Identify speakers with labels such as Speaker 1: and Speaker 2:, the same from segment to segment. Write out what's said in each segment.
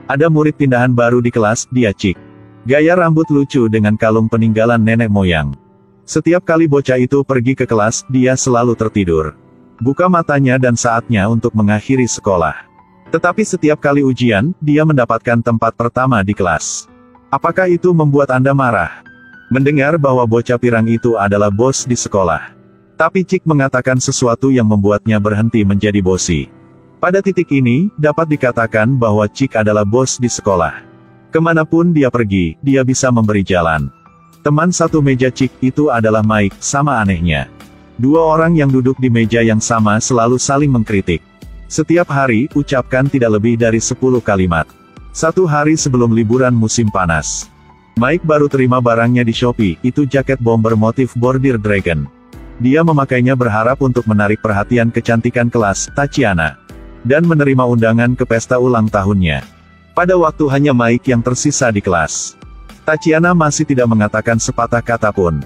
Speaker 1: Ada murid pindahan baru di kelas, dia Cik. Gaya rambut lucu dengan kalung peninggalan nenek moyang. Setiap kali bocah itu pergi ke kelas, dia selalu tertidur. Buka matanya dan saatnya untuk mengakhiri sekolah. Tetapi setiap kali ujian, dia mendapatkan tempat pertama di kelas. Apakah itu membuat Anda marah? Mendengar bahwa bocah pirang itu adalah bos di sekolah. Tapi Cik mengatakan sesuatu yang membuatnya berhenti menjadi bosi. Pada titik ini, dapat dikatakan bahwa Cik adalah bos di sekolah. Kemanapun dia pergi, dia bisa memberi jalan. Teman satu meja Cik itu adalah Mike, sama anehnya. Dua orang yang duduk di meja yang sama selalu saling mengkritik. Setiap hari, ucapkan tidak lebih dari 10 kalimat. Satu hari sebelum liburan musim panas. Mike baru terima barangnya di Shopee, itu jaket bomber motif bordir dragon. Dia memakainya berharap untuk menarik perhatian kecantikan kelas, Tatiana. Dan menerima undangan ke pesta ulang tahunnya. Pada waktu hanya Mike yang tersisa di kelas. Tatiana masih tidak mengatakan sepatah kata pun.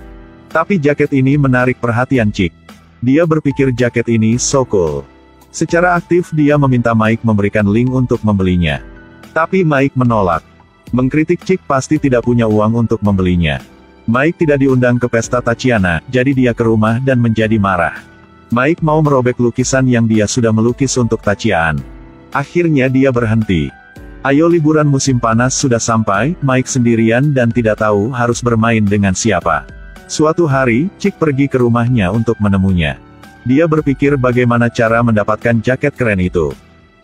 Speaker 1: Tapi jaket ini menarik perhatian Cik. Dia berpikir jaket ini so cool. Secara aktif dia meminta Mike memberikan link untuk membelinya. Tapi Mike menolak. Mengkritik Cik pasti tidak punya uang untuk membelinya. Mike tidak diundang ke pesta Tatiana, jadi dia ke rumah dan menjadi marah. Mike mau merobek lukisan yang dia sudah melukis untuk Tatiana. Akhirnya dia berhenti. Ayo liburan musim panas sudah sampai, Mike sendirian dan tidak tahu harus bermain dengan siapa. Suatu hari, Cik pergi ke rumahnya untuk menemunya. Dia berpikir bagaimana cara mendapatkan jaket keren itu.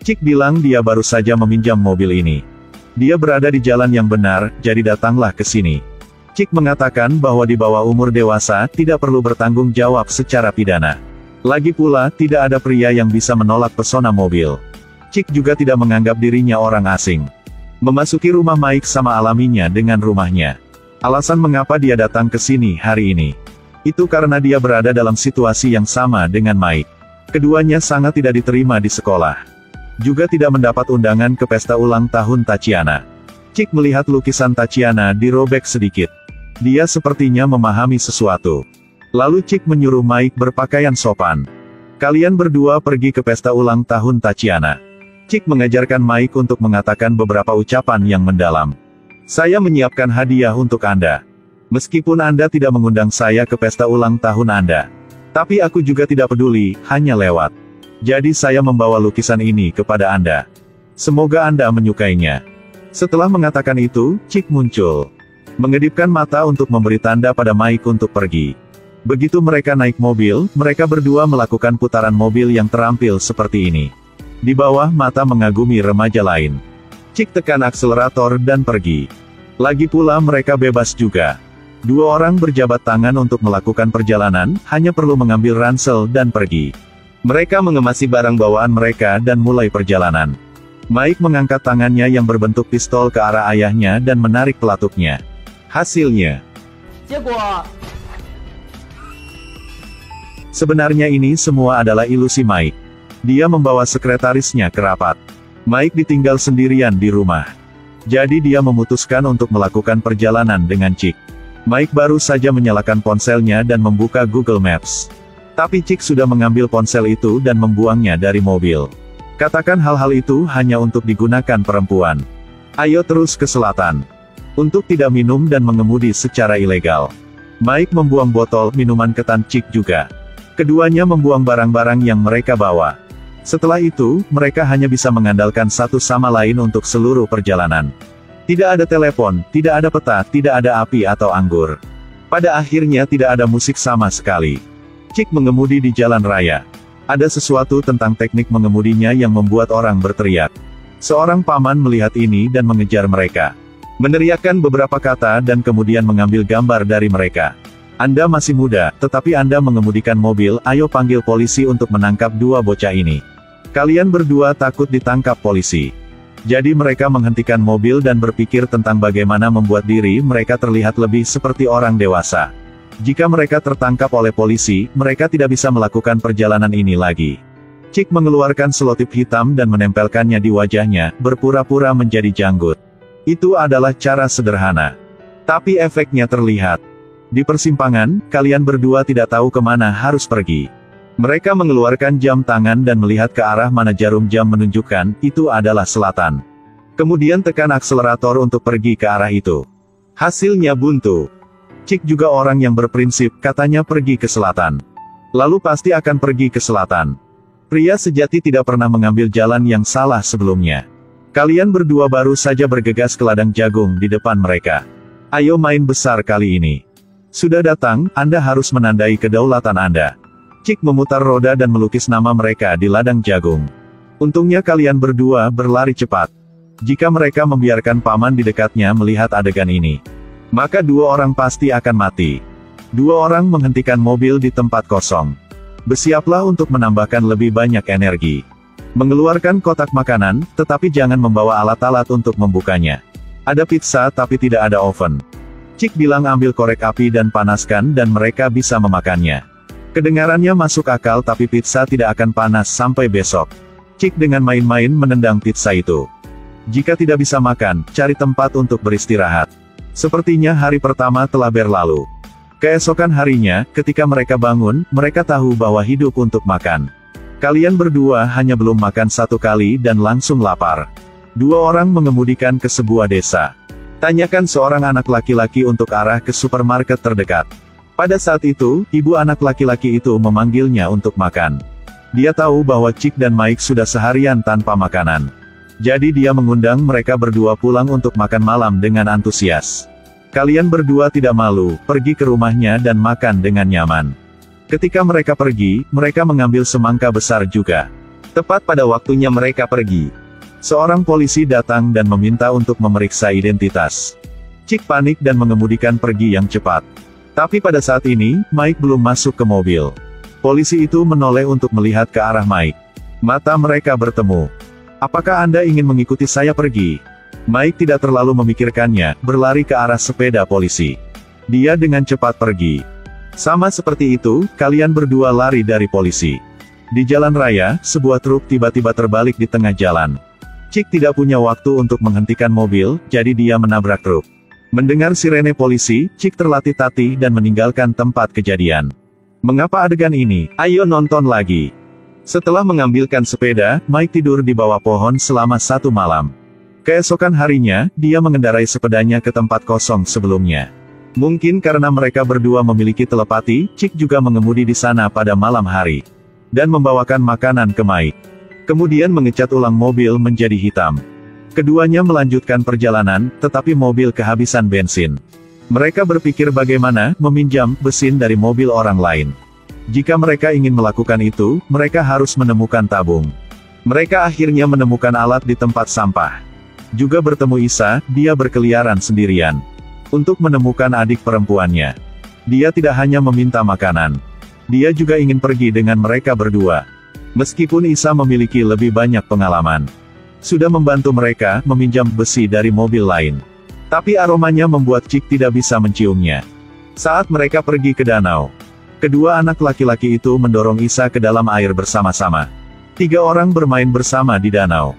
Speaker 1: Cik bilang dia baru saja meminjam mobil ini. Dia berada di jalan yang benar, jadi datanglah ke sini. Cik mengatakan bahwa di bawah umur dewasa, tidak perlu bertanggung jawab secara pidana. Lagi pula, tidak ada pria yang bisa menolak pesona mobil. Cik juga tidak menganggap dirinya orang asing. Memasuki rumah Mike sama alaminya dengan rumahnya. Alasan mengapa dia datang ke sini hari ini. Itu karena dia berada dalam situasi yang sama dengan Mike. Keduanya sangat tidak diterima di sekolah. Juga tidak mendapat undangan ke pesta ulang tahun Tatiana. Cik melihat lukisan Tatiana dirobek sedikit. Dia sepertinya memahami sesuatu. Lalu Cik menyuruh Mike berpakaian sopan. Kalian berdua pergi ke pesta ulang tahun Tatiana. Cik mengajarkan Mike untuk mengatakan beberapa ucapan yang mendalam. Saya menyiapkan hadiah untuk Anda. Meskipun Anda tidak mengundang saya ke pesta ulang tahun Anda. Tapi aku juga tidak peduli, hanya lewat. Jadi saya membawa lukisan ini kepada Anda. Semoga Anda menyukainya. Setelah mengatakan itu, Cik muncul. Mengedipkan mata untuk memberi tanda pada Mike untuk pergi. Begitu mereka naik mobil, mereka berdua melakukan putaran mobil yang terampil seperti ini. Di bawah mata mengagumi remaja lain. Cik tekan akselerator dan pergi. Lagi pula mereka bebas juga. Dua orang berjabat tangan untuk melakukan perjalanan, hanya perlu mengambil ransel dan pergi. Mereka mengemasi barang bawaan mereka dan mulai perjalanan. Mike mengangkat tangannya yang berbentuk pistol ke arah ayahnya dan menarik pelatuknya. Hasilnya. Sebenarnya ini semua adalah ilusi Mike. Dia membawa sekretarisnya ke rapat. Mike ditinggal sendirian di rumah. Jadi dia memutuskan untuk melakukan perjalanan dengan Cik. Mike baru saja menyalakan ponselnya dan membuka Google Maps. Tapi Cik sudah mengambil ponsel itu dan membuangnya dari mobil. Katakan hal-hal itu hanya untuk digunakan perempuan. Ayo terus ke selatan. Untuk tidak minum dan mengemudi secara ilegal. Mike membuang botol minuman ketan Cik juga. Keduanya membuang barang-barang yang mereka bawa. Setelah itu, mereka hanya bisa mengandalkan satu sama lain untuk seluruh perjalanan. Tidak ada telepon, tidak ada peta, tidak ada api atau anggur. Pada akhirnya tidak ada musik sama sekali. Cik mengemudi di jalan raya. Ada sesuatu tentang teknik mengemudinya yang membuat orang berteriak. Seorang paman melihat ini dan mengejar mereka. Meneriakkan beberapa kata dan kemudian mengambil gambar dari mereka. Anda masih muda, tetapi Anda mengemudikan mobil, ayo panggil polisi untuk menangkap dua bocah ini. Kalian berdua takut ditangkap polisi. Jadi mereka menghentikan mobil dan berpikir tentang bagaimana membuat diri mereka terlihat lebih seperti orang dewasa. Jika mereka tertangkap oleh polisi, mereka tidak bisa melakukan perjalanan ini lagi. Cik mengeluarkan selotip hitam dan menempelkannya di wajahnya, berpura-pura menjadi janggut. Itu adalah cara sederhana. Tapi efeknya terlihat. Di persimpangan, kalian berdua tidak tahu kemana harus pergi. Mereka mengeluarkan jam tangan dan melihat ke arah mana jarum jam menunjukkan, itu adalah selatan. Kemudian tekan akselerator untuk pergi ke arah itu. Hasilnya buntu. Cik juga orang yang berprinsip, katanya pergi ke selatan. Lalu pasti akan pergi ke selatan. Pria sejati tidak pernah mengambil jalan yang salah sebelumnya. Kalian berdua baru saja bergegas ke ladang jagung di depan mereka. Ayo main besar kali ini. Sudah datang, Anda harus menandai kedaulatan Anda. Cik memutar roda dan melukis nama mereka di ladang jagung. Untungnya kalian berdua berlari cepat. Jika mereka membiarkan paman di dekatnya melihat adegan ini, maka dua orang pasti akan mati. Dua orang menghentikan mobil di tempat kosong. Bersiaplah untuk menambahkan lebih banyak energi. Mengeluarkan kotak makanan, tetapi jangan membawa alat-alat untuk membukanya. Ada pizza tapi tidak ada oven. Cik bilang ambil korek api dan panaskan dan mereka bisa memakannya. Kedengarannya masuk akal tapi pizza tidak akan panas sampai besok. Cik dengan main-main menendang pizza itu. Jika tidak bisa makan, cari tempat untuk beristirahat. Sepertinya hari pertama telah berlalu. Keesokan harinya, ketika mereka bangun, mereka tahu bahwa hidup untuk makan. Kalian berdua hanya belum makan satu kali dan langsung lapar. Dua orang mengemudikan ke sebuah desa. Tanyakan seorang anak laki-laki untuk arah ke supermarket terdekat. Pada saat itu, ibu anak laki-laki itu memanggilnya untuk makan. Dia tahu bahwa Cik dan Mike sudah seharian tanpa makanan. Jadi dia mengundang mereka berdua pulang untuk makan malam dengan antusias. Kalian berdua tidak malu, pergi ke rumahnya dan makan dengan nyaman. Ketika mereka pergi, mereka mengambil semangka besar juga. Tepat pada waktunya mereka pergi, seorang polisi datang dan meminta untuk memeriksa identitas. Cik panik dan mengemudikan pergi yang cepat. Tapi pada saat ini, Mike belum masuk ke mobil. Polisi itu menoleh untuk melihat ke arah Mike. Mata mereka bertemu. Apakah Anda ingin mengikuti saya pergi? Mike tidak terlalu memikirkannya, berlari ke arah sepeda polisi. Dia dengan cepat pergi. Sama seperti itu, kalian berdua lari dari polisi. Di jalan raya, sebuah truk tiba-tiba terbalik di tengah jalan. Cik tidak punya waktu untuk menghentikan mobil, jadi dia menabrak truk. Mendengar sirene polisi, Cik terlatih-tatih dan meninggalkan tempat kejadian. Mengapa adegan ini? Ayo nonton lagi. Setelah mengambilkan sepeda, Mike tidur di bawah pohon selama 1 malam. Keesokan harinya, dia mengendarai sepedanya ke tempat kosong sebelumnya. Mungkin karena mereka berdua memiliki telepati, Cik juga mengemudi di sana pada malam hari. Dan membawakan makanan ke Mike. Kemudian mengecat ulang mobil menjadi hitam. Keduanya melanjutkan perjalanan, tetapi mobil kehabisan bensin. Mereka berpikir bagaimana meminjam mesin dari mobil orang lain. Jika mereka ingin melakukan itu, mereka harus menemukan tabung. Mereka akhirnya menemukan alat di tempat sampah. Juga bertemu Isa, dia berkeliaran sendirian. Untuk menemukan adik perempuannya. Dia tidak hanya meminta makanan. Dia juga ingin pergi dengan mereka berdua. Meskipun Isa memiliki lebih banyak pengalaman. Sudah membantu mereka meminjam besi dari mobil lain. Tapi aromanya membuat Cik tidak bisa menciumnya. Saat mereka pergi ke danau, kedua anak laki-laki itu mendorong Isa ke dalam air bersama-sama. 3 orang bermain bersama di danau.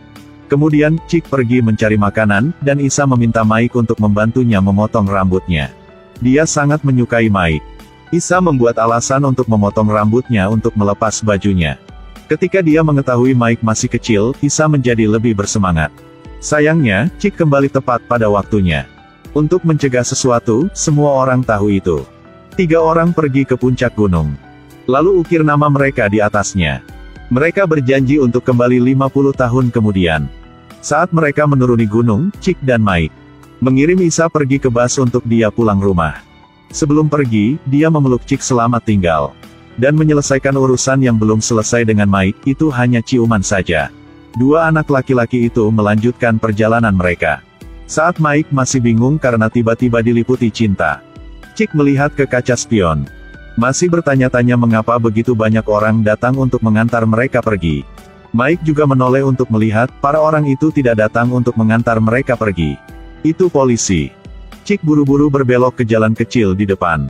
Speaker 1: Kemudian, Cik pergi mencari makanan, dan Isa meminta Mike untuk membantunya memotong rambutnya. Dia sangat menyukai Mike. Isa membuat alasan untuk memotong rambutnya untuk melepas bajunya. Ketika dia mengetahui Mike masih kecil, Isa menjadi lebih bersemangat. Sayangnya, Cik kembali tepat pada waktunya. Untuk mencegah sesuatu, semua orang tahu itu. 3 orang pergi ke puncak gunung. Lalu ukir nama mereka di atasnya. Mereka berjanji untuk kembali 50 tahun kemudian. Saat mereka menuruni gunung, Cik dan Mike mengirim Isa pergi ke bus untuk dia pulang rumah. Sebelum pergi, dia memeluk Cik selamat tinggal. Dan menyelesaikan urusan yang belum selesai dengan Mike, itu hanya ciuman saja. 2 anak laki-laki itu melanjutkan perjalanan mereka. Saat Mike masih bingung karena tiba-tiba diliputi cinta. Cik melihat ke kaca spion. Masih bertanya-tanya mengapa begitu banyak orang datang untuk mengantar mereka pergi. Mike juga menoleh untuk melihat, para orang itu tidak datang untuk mengantar mereka pergi. Itu polisi. Cik buru-buru berbelok ke jalan kecil di depan.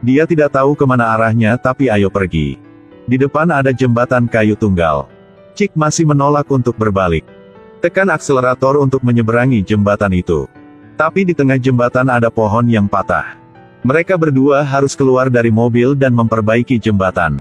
Speaker 1: Dia tidak tahu kemana arahnya tapi ayo pergi. Di depan ada jembatan kayu tunggal. Cik masih menolak untuk berbalik. Tekan akselerator untuk menyeberangi jembatan itu. Tapi di tengah jembatan ada pohon yang patah. Mereka berdua harus keluar dari mobil dan memperbaiki jembatan.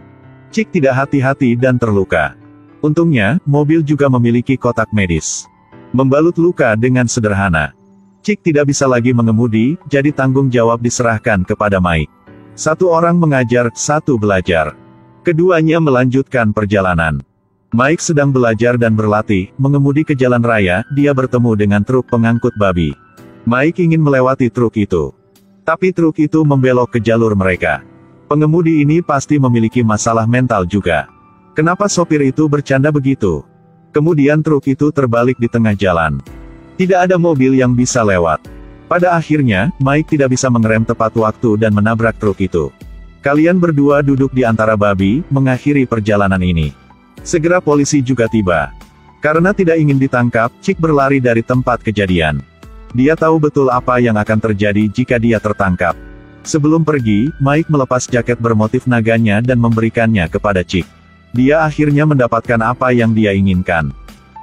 Speaker 1: Cik tidak hati-hati dan terluka. Untungnya, mobil juga memiliki kotak medis. Membalut luka dengan sederhana. Chick tidak bisa lagi mengemudi, jadi tanggung jawab diserahkan kepada Mike. Satu orang mengajar, satu belajar. Keduanya melanjutkan perjalanan. Mike sedang belajar dan berlatih, mengemudi ke jalan raya, dia bertemu dengan truk pengangkut babi. Mike ingin melewati truk itu. Tapi truk itu membelok ke jalur mereka. Pengemudi ini pasti memiliki masalah mental juga. Kenapa sopir itu bercanda begitu? Kemudian truk itu terbalik di tengah jalan. Tidak ada mobil yang bisa lewat. Pada akhirnya, Mike tidak bisa mengerem tepat waktu dan menabrak truk itu. Kalian berdua duduk di antara babi, mengakhiri perjalanan ini. Segera polisi juga tiba. Karena tidak ingin ditangkap, Chick berlari dari tempat kejadian. Dia tahu betul apa yang akan terjadi jika dia tertangkap. Sebelum pergi, Mike melepas jaket bermotif naganya dan memberikannya kepada Chick. Dia akhirnya mendapatkan apa yang dia inginkan.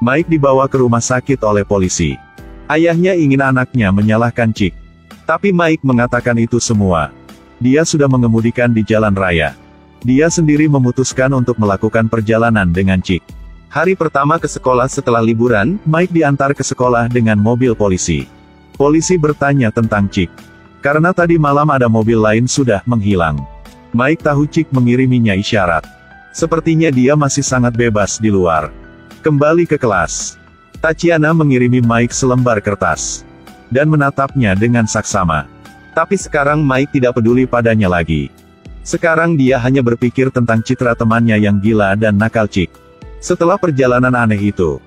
Speaker 1: Mike dibawa ke rumah sakit oleh polisi. Ayahnya ingin anaknya menyalahkan Chick. Tapi Mike mengatakan itu semua. Dia sudah mengemudikan di jalan raya. Dia sendiri memutuskan untuk melakukan perjalanan dengan Chick. Hari pertama ke sekolah setelah liburan, Mike diantar ke sekolah dengan mobil polisi. Polisi bertanya tentang Chick. Karena tadi malam ada mobil lain sudah menghilang. Mike tahu Chick mengiriminya isyarat. Sepertinya dia masih sangat bebas di luar. Kembali ke kelas. Tatiana mengirimi Mike selembar kertas. Dan menatapnya dengan saksama. Tapi sekarang Mike tidak peduli padanya lagi. Sekarang dia hanya berpikir tentang citra temannya yang gila dan nakal Chick. Setelah perjalanan aneh itu,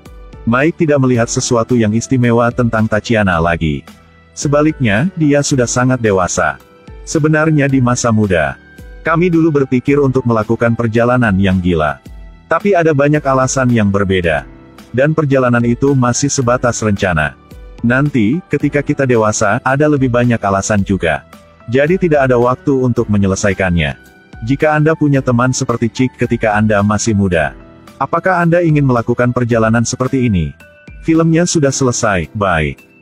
Speaker 1: Mike tidak melihat sesuatu yang istimewa tentang Tatiana lagi. Sebaliknya, dia sudah sangat dewasa. Sebenarnya di masa muda, kami dulu berpikir untuk melakukan perjalanan yang gila. Tapi ada banyak alasan yang berbeda. Dan perjalanan itu masih sebatas rencana. Nanti, ketika kita dewasa, ada lebih banyak alasan juga. Jadi tidak ada waktu untuk menyelesaikannya. Jika Anda punya teman seperti Chick ketika Anda masih muda, apakah Anda ingin melakukan perjalanan seperti ini? Filmnya sudah selesai, bye.